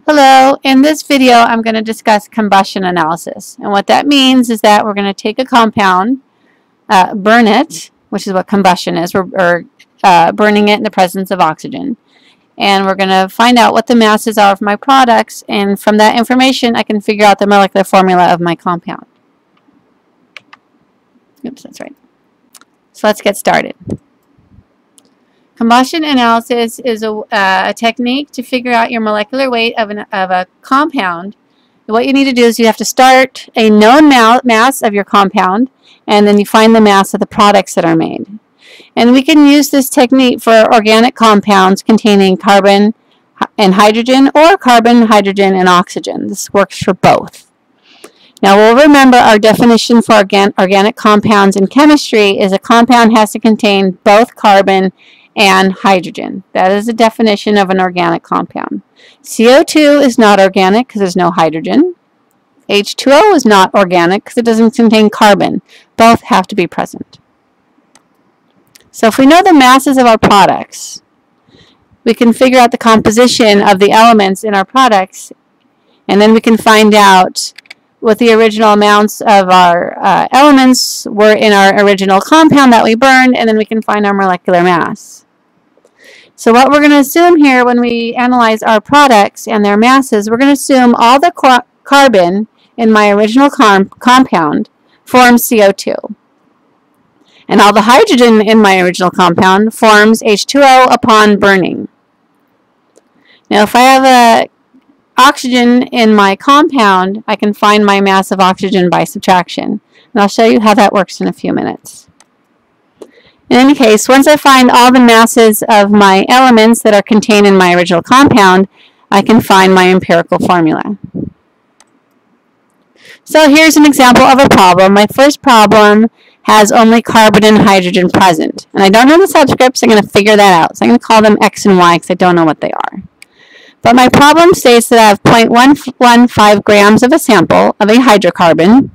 Hello, in this video I'm going to discuss combustion analysis, and what that means is that we're going to take a compound, burn it, which is what combustion is, we're burning it in the presence of oxygen, and we're going to find out what the masses are of my products, and from that information I can figure out the molecular formula of my compound. Oops, that's right. So let's get started. Combustion analysis is a technique to figure out your molecular weight of a compound. What you need to do is you have to start a known mass of your compound, and then you find the mass of the products that are made. And we can use this technique for organic compounds containing carbon and hydrogen, or carbon, hydrogen, and oxygen. This works for both. Now we'll remember our definition for organic compounds in chemistry is a compound has to contain both carbon and hydrogen. That is the definition of an organic compound. CO2 is not organic because there's no hydrogen. H2O is not organic because it doesn't contain carbon. Both have to be present. So if we know the masses of our products, we can figure out the composition of the elements in our products, and then we can find out what the original amounts of our elements were in our original compound that we burned, and then we can find our molecular mass. So what we're going to assume here when we analyze our products and their masses, we're going to assume all the carbon in my original compound forms CO2. And all the hydrogen in my original compound forms H2O upon burning. Now if I have oxygen in my compound, I can find my mass of oxygen by subtraction. And I'll show you how that works in a few minutes. In any case, once I find all the masses of my elements that are contained in my original compound, I can find my empirical formula. So here's an example of a problem. My first problem has only carbon and hydrogen present. And I don't know the subscripts, so I'm going to figure that out. So I'm going to call them X and Y because I don't know what they are. But my problem states that I have 0.115 grams of a sample of a hydrocarbon.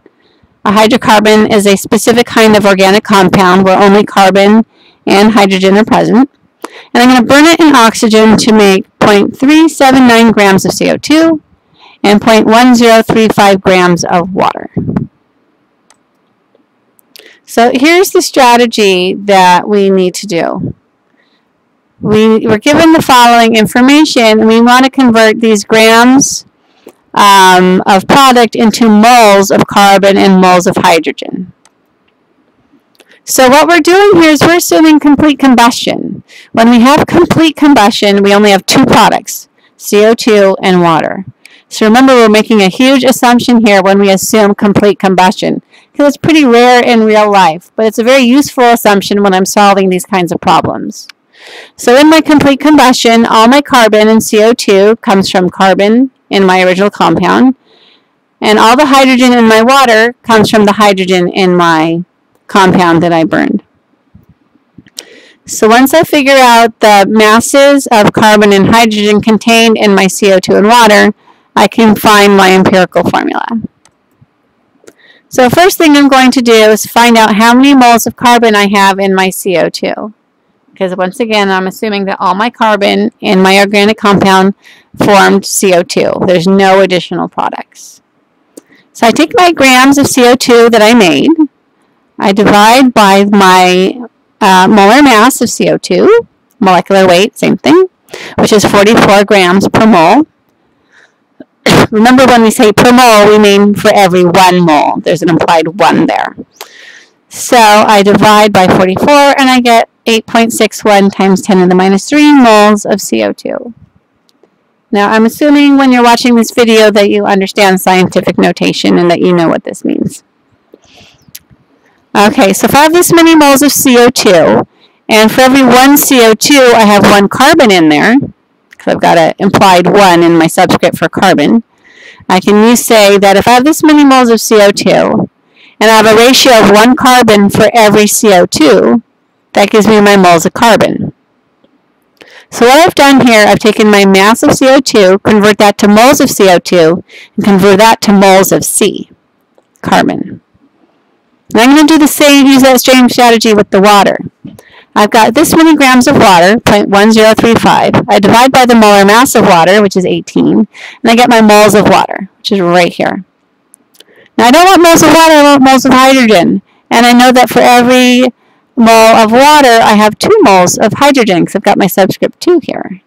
A hydrocarbon is a specific kind of organic compound where only carbon and hydrogen are present. And I'm going to burn it in oxygen to make 0.379 grams of CO2 and 0.1035 grams of water. So here's the strategy that we need to do. We were given the following information, and we want to convert these grams of product into moles of carbon and moles of hydrogen. So what we're doing here is we're assuming complete combustion. When we have complete combustion, we only have two products, CO2 and water. So remember, we're making a huge assumption here when we assume complete combustion, because it's pretty rare in real life, but it's a very useful assumption when I'm solving these kinds of problems. So in my complete combustion, all my carbon and CO2 comes from carbon in my original compound, and all the hydrogen in my water comes from the hydrogen in my compound that I burned. So once I figure out the masses of carbon and hydrogen contained in my CO2 and water, I can find my empirical formula. So first thing I'm going to do is find out how many moles of carbon I have in my CO2. Because once again, I'm assuming that all my carbon in my organic compound formed CO2. There's no additional products. So I take my grams of CO2 that I made. I divide by my molar mass of CO2, molecular weight, same thing, which is 44 grams per mole. Remember, when we say per mole, we mean for every 1 mole. There's an implied 1 there. So I divide by 44, and I get 8.61 times 10 to the minus 3 moles of CO2. Now, I'm assuming when you're watching this video that you understand scientific notation and that you know what this means. Okay, so if I have this many moles of CO2, and for every 1 CO2, I have 1 carbon in there, because I've got an implied 1 in my subscript for carbon, I can say that if I have this many moles of CO2, and I have a ratio of 1 carbon for every CO2, that gives me my moles of carbon. So what I've done here, I've taken my mass of CO2, convert that to moles of CO2, and convert that to moles of C, carbon. And I'm going to do the same, use that same strategy with the water. I've got this many grams of water, 0.1035. I divide by the molar mass of water, which is 18, and I get my moles of water, which is right here. Now, I don't want moles of water, I want moles of hydrogen. And I know that for every mole of water, I have 2 moles of hydrogen, because I've got my subscript 2 here.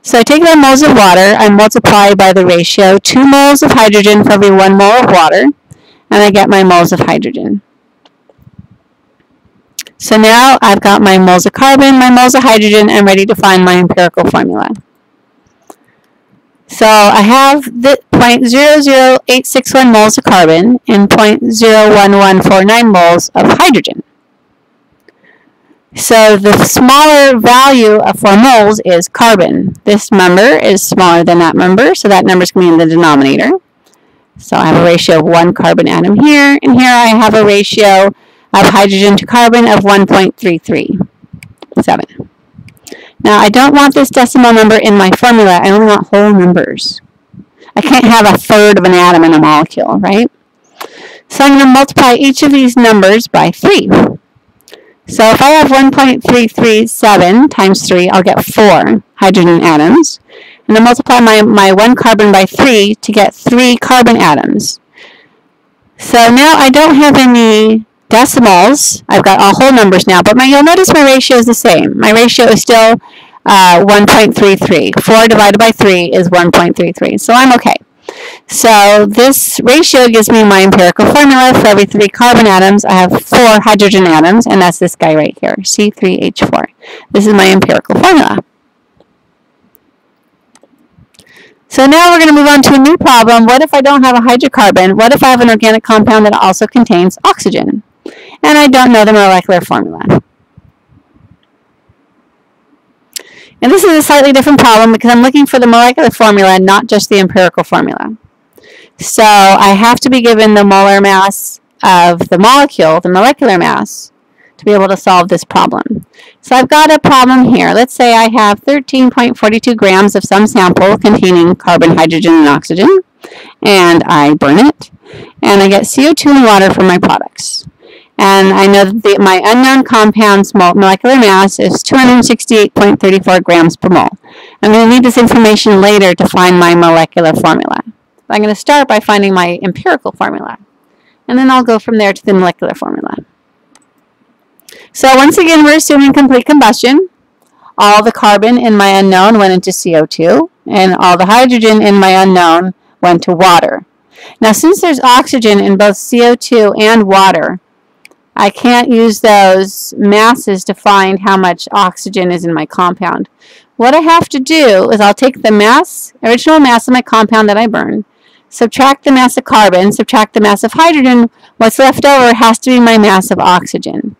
So I take my moles of water, I multiply by the ratio 2 moles of hydrogen for every 1 mole of water, and I get my moles of hydrogen. So now I've got my moles of carbon, my moles of hydrogen, and ready to find my empirical formula. So I have the 0.00861 moles of carbon and 0.01149 moles of hydrogen. So the smaller value of 4 moles is carbon. This number is smaller than that number, so that number is going to be in the denominator. So I have a ratio of 1 carbon atom here, and here I have a ratio of hydrogen to carbon of 1.337. Now, I don't want this decimal number in my formula. I only want whole numbers. I can't have a third of an atom in a molecule, right? So I'm going to multiply each of these numbers by 3. So if I have 1.337 times 3, I'll get 4 hydrogen atoms. And I multiply my 1 carbon by 3 to get 3 carbon atoms. So now I don't have any decimals. I've got all whole numbers now, but you'll notice my ratio is the same. My ratio is still 1.33. 4 divided by 3 is 1.33, so I'm okay. So this ratio gives me my empirical formula. For every 3 carbon atoms, I have 4 hydrogen atoms, and that's this guy right here, C3H4. This is my empirical formula. So now we're going to move on to a new problem. What if I don't have a hydrocarbon? What if I have an organic compound that also contains oxygen? And I don't know the molecular formula. And this is a slightly different problem because I'm looking for the molecular formula, not just the empirical formula. So I have to be given the molar mass of the molecule, the molecular mass, to be able to solve this problem. So I've got a problem here. Let's say I have 13.42 grams of some sample containing carbon, hydrogen, and oxygen, and I burn it, and I get CO2 and water from my products. And I know that my unknown compound's molecular mass is 268.34 grams per mole. I'm going to need this information later to find my molecular formula. I'm going to start by finding my empirical formula, and then I'll go from there to the molecular formula. So once again, we're assuming complete combustion. All the carbon in my unknown went into CO2, and all the hydrogen in my unknown went to water. Now, since there's oxygen in both CO2 and water, I can't use those masses to find how much oxygen is in my compound. What I have to do is I'll take the original mass of my compound that I burned, subtract the mass of carbon, subtract the mass of hydrogen. What's left over has to be my mass of oxygen.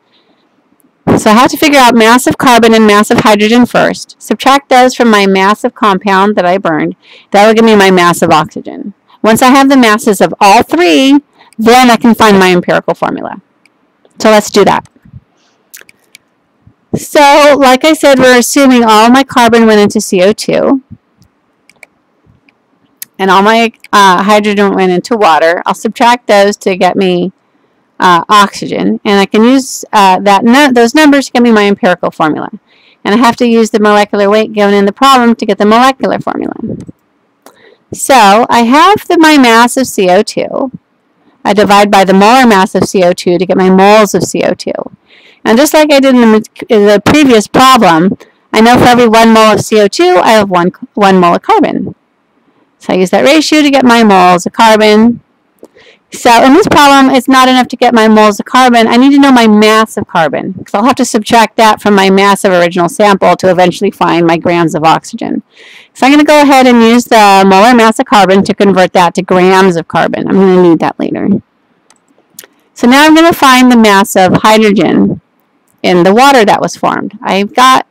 So I have to figure out mass of carbon and mass of hydrogen first, subtract those from my mass of compound that I burned. That will give me my mass of oxygen. Once I have the masses of all 3, then I can find my empirical formula. So let's do that. So, like I said, we're assuming all my carbon went into CO2, and all my hydrogen went into water. I'll subtract those to get me oxygen, and I can use those numbers to get me my empirical formula. And I have to use the molecular weight given in the problem to get the molecular formula. So, I have my mass of CO2. I divide by the molar mass of CO2 to get my moles of CO2. And just like I did in the previous problem, I know for every 1 mole of CO2, I have 1 mole of carbon. So I use that ratio to get my moles of carbon. So in this problem, it's not enough to get my moles of carbon. I need to know my mass of carbon, because I'll have to subtract that from my mass of original sample to eventually find my grams of oxygen. So I'm going to go ahead and use the molar mass of carbon to convert that to grams of carbon. I'm going to need that later. So now I'm going to find the mass of hydrogen in the water that was formed. I've got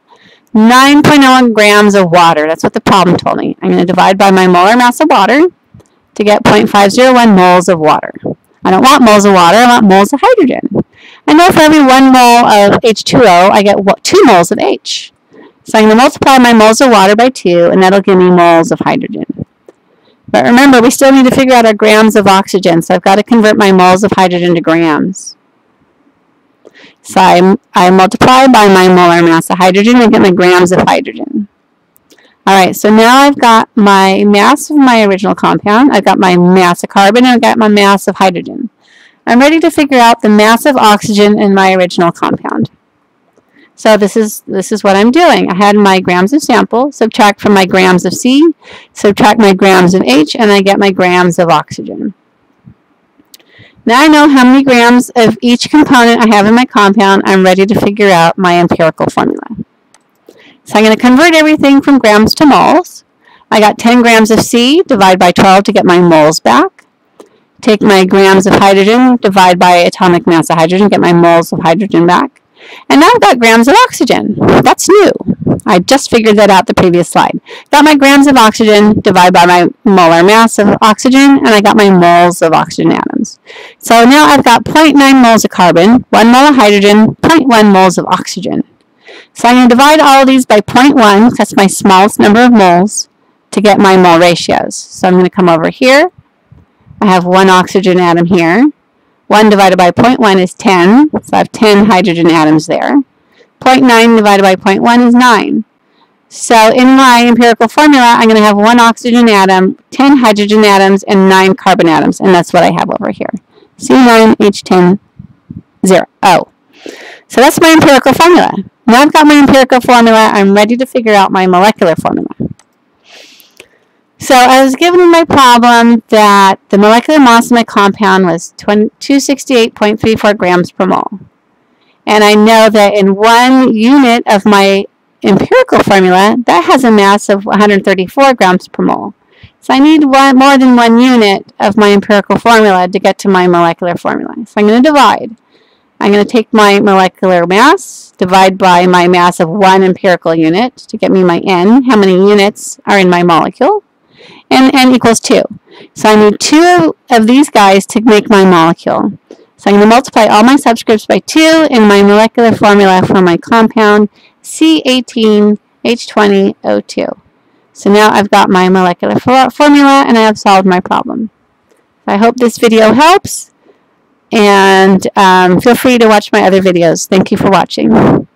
9.01 grams of water. That's what the problem told me. I'm going to divide by my molar mass of water to get 0.501 moles of water. I don't want moles of water, I want moles of hydrogen. I know for every 1 mole of H2O, I get 2 moles of H. So I'm going to multiply my moles of water by 2, and that'll give me moles of hydrogen. But remember, we still need to figure out our grams of oxygen, so I've got to convert my moles of hydrogen to grams. So I multiply by my molar mass of hydrogen and get my grams of hydrogen. Alright, so now I've got my mass of my original compound, I've got my mass of carbon, and I've got my mass of hydrogen. I'm ready to figure out the mass of oxygen in my original compound. So this is what I'm doing. I had my grams of sample, subtract from my grams of C, subtract my grams of H, and I get my grams of oxygen. Now I know how many grams of each component I have in my compound. I'm ready to figure out my empirical formula. So I'm going to convert everything from grams to moles. I got 10 grams of C, divide by 12 to get my moles back. Take my grams of hydrogen, divide by atomic mass of hydrogen, get my moles of hydrogen back. And now I've got grams of oxygen. That's new. I just figured that out the previous slide. Got my grams of oxygen, divide by my molar mass of oxygen, and I got my moles of oxygen atoms. So now I've got 0.9 moles of carbon, 1 mole of hydrogen, 0.1 moles of oxygen. So I'm going to divide all of these by 0.1, that's my smallest number of moles, to get my mole ratios. So I'm going to come over here. I have 1 oxygen atom here. 1 divided by 0.1 is 10, so I have 10 hydrogen atoms there. 0.9 divided by 0.1 is 9. So in my empirical formula, I'm going to have 1 oxygen atom, 10 hydrogen atoms, and 9 carbon atoms, and that's what I have over here. C9H10, 0. So that's my empirical formula. Now I've got my empirical formula, I'm ready to figure out my molecular formula. So I was given my problem that the molecular mass of my compound was 268.34 grams per mole. And I know that in 1 unit of my empirical formula, that has a mass of 134 grams per mole. So I need more than 1 unit of my empirical formula to get to my molecular formula. So I'm going to divide. I'm going to take my molecular mass, divide by my mass of 1 empirical unit to get me my N, how many units are in my molecule, and N equals 2. So I need 2 of these guys to make my molecule. So I'm going to multiply all my subscripts by 2 in my molecular formula for my compound C18H20O2. So now I've got my molecular formula and I have solved my problem. I hope this video helps, and feel free to watch my other videos. Thank you for watching.